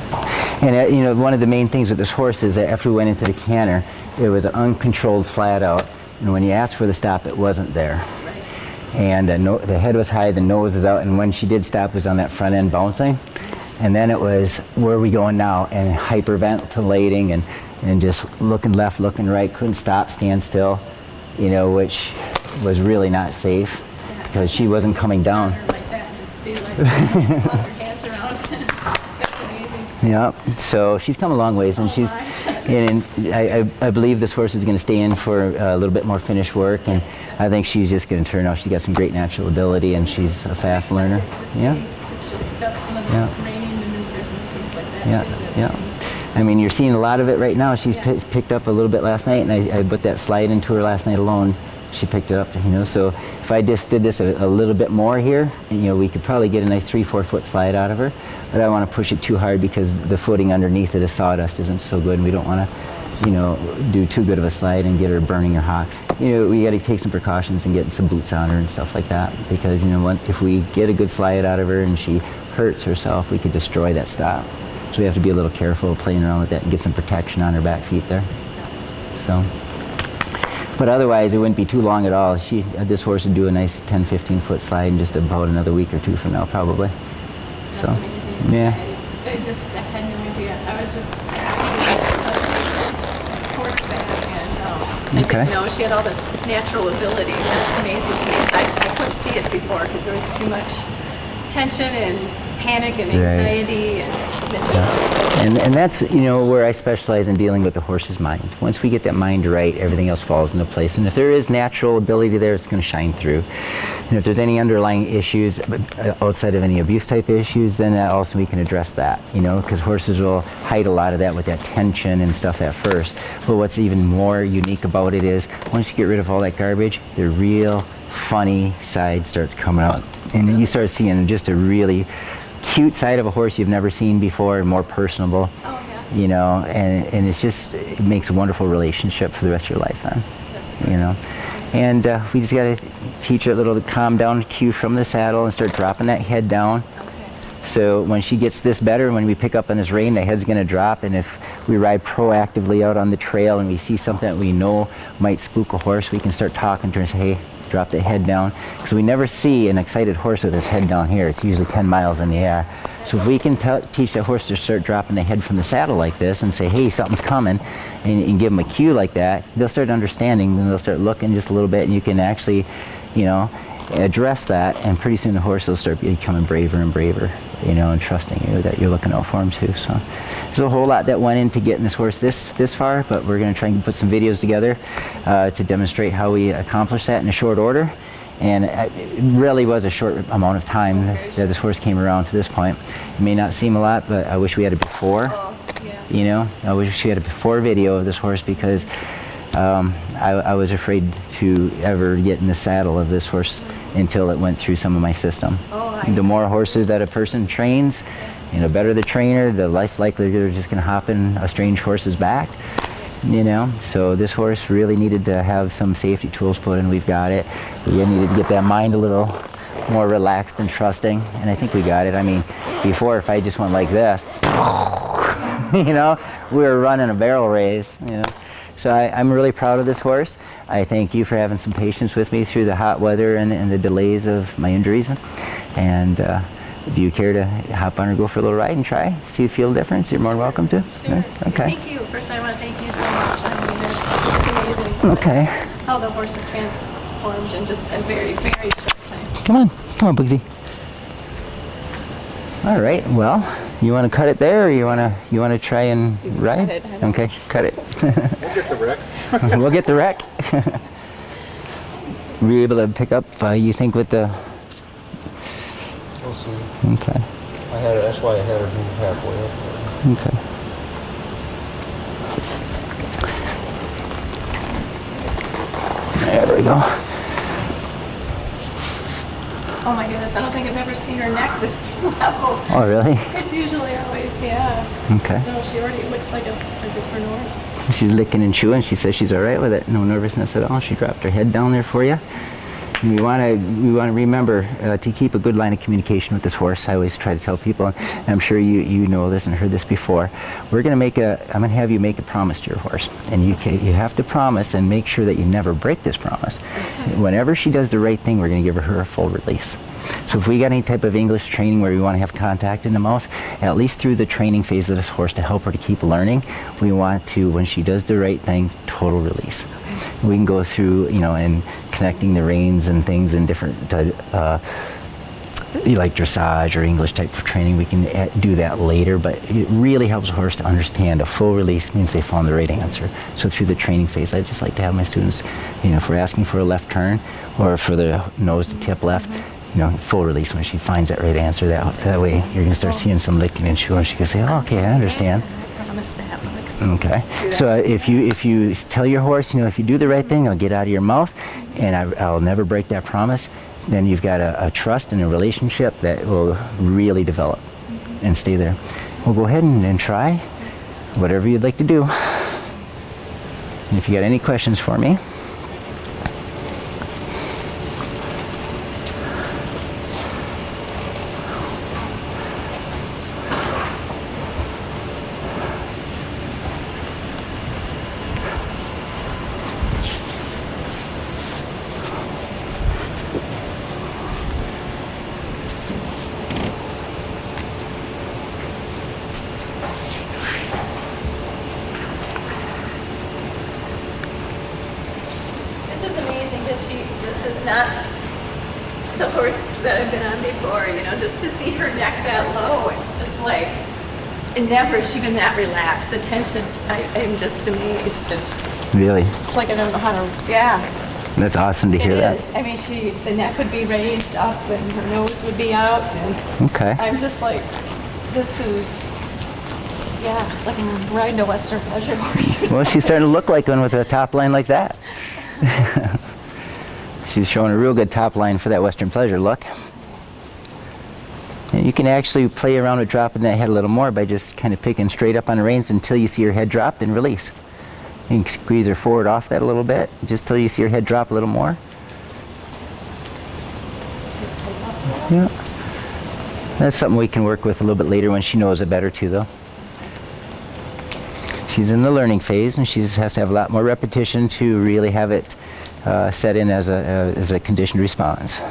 And you know, one of the main things with this horse is that after we went into the canter, it was an uncontrolled flat out, and when you asked for the stop, it wasn't there. Right. And the head was high, the nose is out, and when she did stop, it was on that front end bouncing. And then it was, where are we going now? And hyperventilating and just looking left, looking right, couldn't stop, stand still, you know, which was really not safe because she wasn't coming down. Like that, just feel like flop your hands around. That's amazing. Yeah, so she's come a long ways, and I believe this horse is going to stay in for a little bit more finish work, and I think she's just going to turn out. She's got some great natural ability, and she's a fast learner. Yeah. Yeah. I mean, you're seeing a lot of it right now. She's picked up a little bit last night, and I put that slide into her last night alone. She picked it up, you know. So if I just did this a little bit more here, you know, we could probably get a nice 3-4 foot slide out of her. But I don't want to push it too hard because the footing underneath of the sawdust isn't so good. And we don't want to, you know, do too good of a slide and get her burning her hocks. You know, we got to take some precautions and get some boots on her and stuff like that, because you know, if we get a good slide out of her and she hurts herself, we could destroy that stop. So we have to be a little careful playing around with that and get some protection on her back feet there. So, but otherwise it wouldn't be too long at all. This horse would do a nice 10-15 foot slide in just about another week or two from now, probably. That's So, amazing. yeah. I had no idea. I was just horseback, and I didn't know she had all this natural ability. That's amazing to me. I couldn't see it before because there was too much tension and panic and anxiety, and And that's, you know, where I specialize in dealing with the horse's mind. Once we get that mind right, everything else falls into place. And if there is natural ability there, it's going to shine through. And if there's any underlying issues outside of any abuse type issues, then also we can address that, you know, because horses will hide a lot of that with that tension and stuff at first. But what's even more unique about it is once you get rid of all that garbage, the real funny side starts coming out. And you start seeing just a really cute side of a horse you've never seen before, and more personable. You know, and it's just, it makes a wonderful relationship for the rest of your life then. That's great. You know, and we just got to teach her a little calm down cue from the saddle and start dropping that head down. So when she gets this better, when we pick up on this rein, the head's going to drop. And if we ride proactively out on the trail and we see something that we know might spook a horse, we can start talking to her and say, hey, drop the head down. Because we never see an excited horse with his head down here. It's usually 10 miles in the air. So if we can teach that horse to start dropping the head from the saddle like this and say, hey, something's coming, and give them a cue like that, they'll start understanding, and they'll start looking just a little bit, and you can actually, you know, address that, and pretty soon the horse will start becoming braver and braver, you know, and trusting you that you're looking out for him too. So there's a whole lot that went into getting this horse this far, but we're going to try and put some videos together to demonstrate how we accomplish that in a short order. And it really was a short amount of time that this horse came around to this point. It may not seem a lot, but I wish we had a before. You know, I wish we had a before video of this horse, because I was afraid to ever get in the saddle of this horse until it went through some of my system. The more horses that a person trains, you know, better the trainer, the less likely they're just going to hop in a strange horse's back. You know, so this horse really needed to have some safety tools put in. We've got it. We needed to get that mind a little more relaxed and trusting, and I think we got it. I mean, before, if I just went like this, you know, we were running a barrel race, you know. So I'm really proud of this horse. I thank you for having some patience with me through the hot weather and the delays of my injuries. And do you care to hop on or go for a little ride and try? See if you feel a difference? You're more than welcome to. Sure. Yeah? Okay. Thank you. First, I want to thank you so much. I mean, it's amazing. Okay. How the horse has transformed in just a very, very short time. Come on, Bugsy. All right. Well, you want to cut it there, or you want to try and ride? Okay, cut it. We'll get the wreck. We'll get the wreck. Were you able to pick up? You think with the? We'll see. Okay. That's why I had her move halfway up there. Okay. There we go. Oh my goodness, I don't think I've ever seen her neck this level. Oh, really? It's usually always, yeah. Okay. No, she already looks like a different horse. She's licking and chewing. She says she's all right with it. No nervousness at all. She dropped her head down there for you. And we want to remember to keep a good line of communication with this horse. I always try to tell people, and I'm sure you know this and heard this before. I'm going to have you make a promise to your horse, and you have to promise and make sure that you never break this promise. Whenever she does the right thing, we're going to give her a full release. So if we got any type of English training where we want to have contact in the mouth, at least through the training phase of this horse to help her to keep learning, we want to, when she does the right thing, total release. We can go through, you know, and connecting the reins and things in different, like dressage or English type of training. We can do that later, but it really helps a horse to understand a full release means they found the right answer. So through the training phase, I just like to have my students, you know, if we're asking for a left turn or for the nose to tip left, you know, full release when she finds that right answer. That way you're going to start seeing some licking and chewing. She can say, oh, okay, I understand. I promise that. Okay. So if you tell your horse, you know, if you do the right thing, I'll get out of your mouth, and I'll never break that promise, then you've got a trust and a relationship that will really develop and stay there. We'll go ahead and try whatever you'd like to do. And if you got any questions for me. This is not the horse that I've been on before, you know, just to see her neck that low, it's just like, Never, she's been that relaxed. The tension, I'm just amazed. Really? It's like I don't know how to, yeah. That's awesome to hear It that. is. I mean, the neck would be raised up and her nose would be out. And Okay. I'm just like, this is, yeah, like I'm riding a Western pleasure horse or something. Well, she's starting to look like one with a top line like that. She's showing a real good top line for that Western pleasure look. And you can actually play around with dropping that head a little more by just kind of picking straight up on the reins until you see your head drop, then release. You can squeeze her forward off that a little bit, just till you see your head drop a little more. Yeah. That's something we can work with a little bit later when she knows it better too, though. She's in the learning phase, and she has to have a lot more repetition to really have it set in as a conditioned response.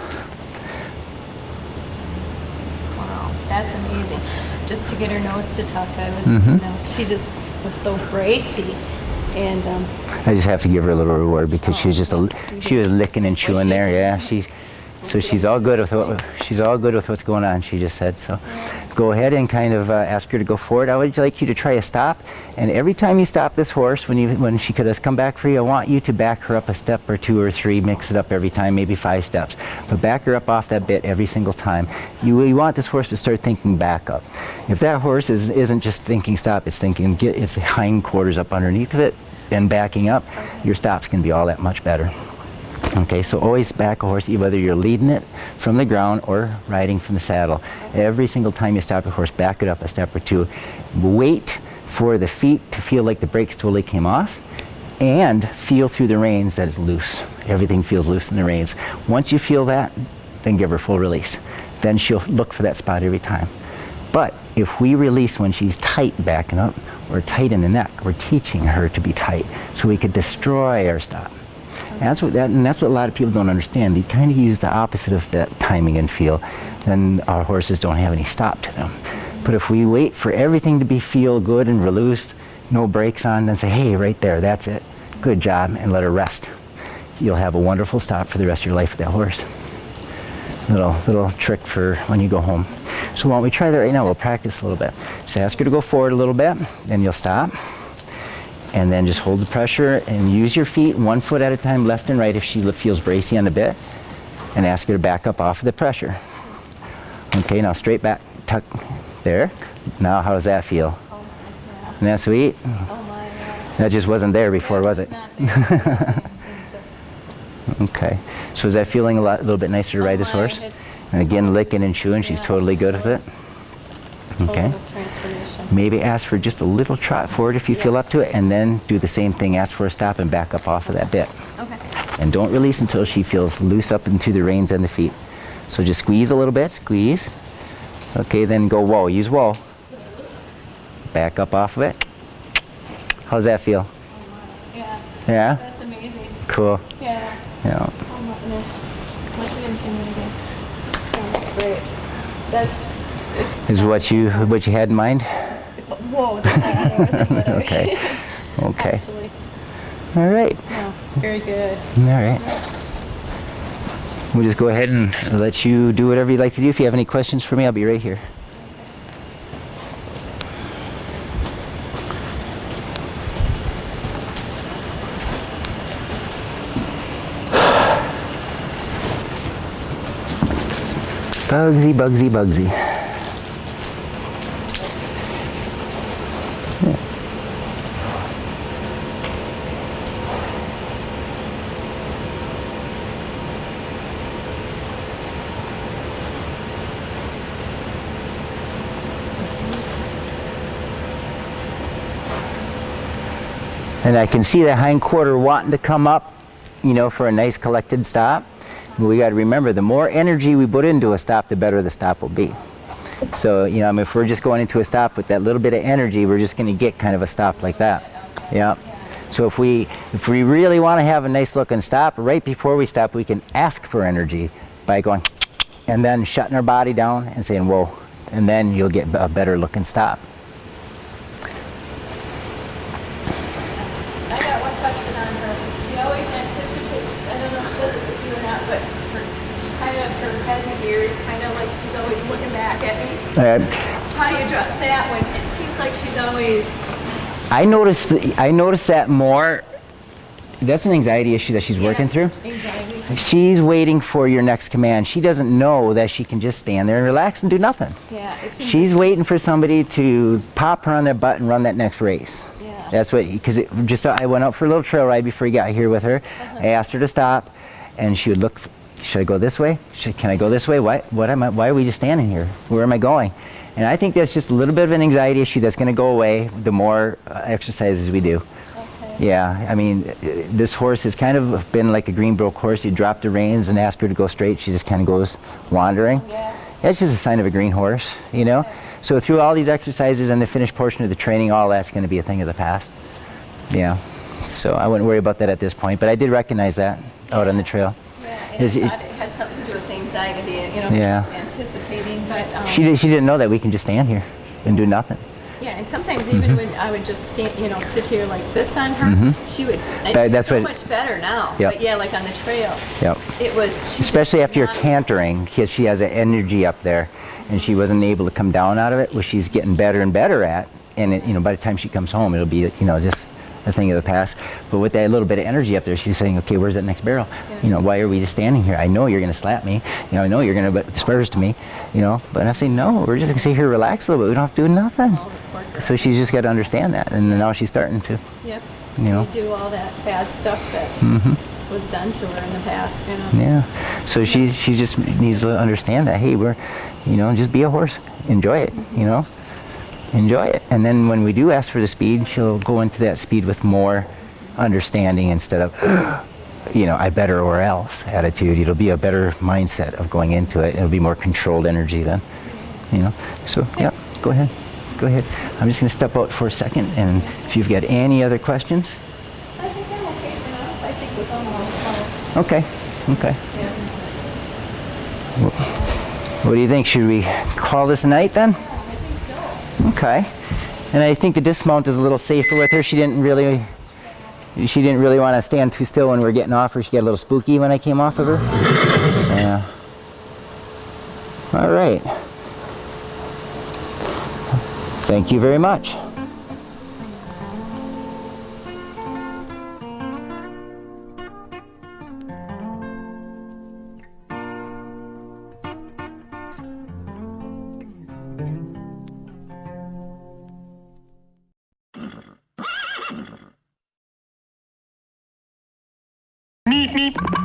Wow, that's amazing. Just to get her nose to tuck, I was, you know, she just was so bracy. And I just have to give her a little reward because she was just she was licking and chewing there. Yeah, she's all good with what's going on. She just said so. Go ahead and kind of ask her to go forward. I would like you to try a stop, and every time you stop this horse, when she could come back for you, I want you to back her up a step or two or three. Mix it up every time, maybe 5 steps, but back her up off that bit every single time. You want this horse to start thinking back up. If that horse isn't just thinking stop, it's thinking get its hindquarters up underneath of it and backing up, your stops can be all that much better. Okay, so always back a horse, whether you're leading it from the ground or riding from the saddle. Every single time you stop a horse, back it up a step or two. Wait for the feet to feel like the brakes totally came off, and feel through the reins that it's loose. Everything feels loose in the reins. Once you feel that, then give her full release. Then she'll look for that spot every time. But if we release when she's tight backing up, or tight in the neck, we're teaching her to be tight, so we could destroy our stop. And that's what a lot of people don't understand. They kind of use the opposite of that timing and feel, then our horses don't have any stop to them. But if we wait for everything to feel good and released, no brakes on, then say, hey, right there, that's it, good job, and let her rest. You'll have a wonderful stop for the rest of your life with that horse. Little trick for when you go home. So why don't we try that right now? We'll practice a little bit. Just ask her to go forward a little bit, then you'll stop. And then just hold the pressure and use your feet 1 foot at a time, left and right, if she feels bracy on the bit. And ask her to back up off of the pressure. Okay, now straight back, tuck, there. Now how does that feel? Isn't that sweet? That just wasn't there before, was it? Okay, so is that feeling a little bit nicer to ride this horse? And again, licking and chewing, she's totally good with it. Okay. Maybe ask for just a little trot forward if you feel up to it, and then do the same thing. Ask for a stop and back up off of that bit. okay. And don't release until she feels loose up into the reins and the feet. So just squeeze a little bit, squeeze. Okay, then go whoa, use whoa. Back up off of it. How's that feel? Yeah, Yeah? that's amazing. Cool. Yeah. Yeah. That's great. It's Is what you had in mind? whoa. Okay. Okay. Actually, All right. no, very good. All right. We'll just go ahead and let you do whatever you'd like to do. If you have any questions for me, I'll be right here. Bugsy, Bugsy, Bugsy. Yeah. And I can see the hind quarter wanting to come up, you know, for a nice collected stop. But we got to remember, the more energy we put into a stop, the better the stop will be. So, you know, I mean, if we're just going into a stop with that little bit of energy, we're just going to get kind of a stop like that. Yeah. So if we really want to have a nice looking stop, right before we stop, we can ask for energy by going, and then shutting our body down and saying, whoa, and then you'll get a better looking stop. I got one question on her. She always anticipates, I don't know if she does it with you or not, but her head and ears kind of like she's always looking back at me. All right. How do you address that when it seems seems like she's always, I noticed that more. That's an anxiety issue that she's working through. anxiety. She's waiting for your next command. She doesn't know that she can just stand there and relax and do nothing. Yeah, it seems She's like waiting for somebody to pop her on that butt and run that next race. Yeah. That's what, because I went out for a little trail ride before he got here with her. I asked her to stop, and she would look. Should I go this way? Can I go this way? Why are we just standing here? Where am I going? And I think that's just a little bit of an anxiety issue that's going to go away the more exercises we do. Okay. Yeah, I mean, this horse has kind of been like a Greenbrook horse. You drop the reins and ask her to go straight. She just kind of goes wandering. Yeah. That's just a sign of a green horse, you know? So through all these exercises and the finished portion of the training, all that's going to be a thing of the past. Yeah. So I wouldn't worry about that at this point, but I did recognize that out on the trail. Yeah, and I thought it had something to do with anxiety, you know, Yeah. anticipating, but... She didn't know that we can just stand here and do nothing. Yeah, and sometimes even when I would just stand, you know, sit here like this on her, she would, and That's it's so what- much better now. Yep. But yeah, like on the trail, Yep. it was... she Especially just after you're not- cantering, because she has an energy up there, and she wasn't able to come down out of it, which she's getting better and better at. And it, you know, by the time she comes home, it'll be, you know, just a thing of the past. But with that little bit of energy up there, she's saying, okay, where's that next barrel? Yeah. You know, why are we just standing here? I know you're going to slap me. You know, I know you're going to put the spurs to me. You know, but I'm saying, no, we're just going to sit here, relax a little bit. We don't have to do nothing. Oh, the poor girl. So she's just got to understand that, and now she's starting to. Yep. You know. You do all that bad stuff that was done to her in the past, you know. Yeah. So she just needs to understand that, hey, we're, you know, just be a horse. Enjoy it, you know. Enjoy it. And then when we do ask for the speed, she'll go into that speed with more understanding instead of, you know, I better or else attitude. It'll be a better mindset of going into it. It'll be more controlled energy then, you know. So, yeah, go ahead. Go ahead. I'm just going to step out for a second, and if you've got any other questions. I think I'm okay for now. I think with all Okay. Okay. yeah. What do you think? Should we call this a night then? I think so. Okay. And I think the dismount is a little safer with her. She didn't really want to stand too still when we were getting off her. She got a little spooky when I came off of her. Yeah. All right. Thank you very much. Meep, meep.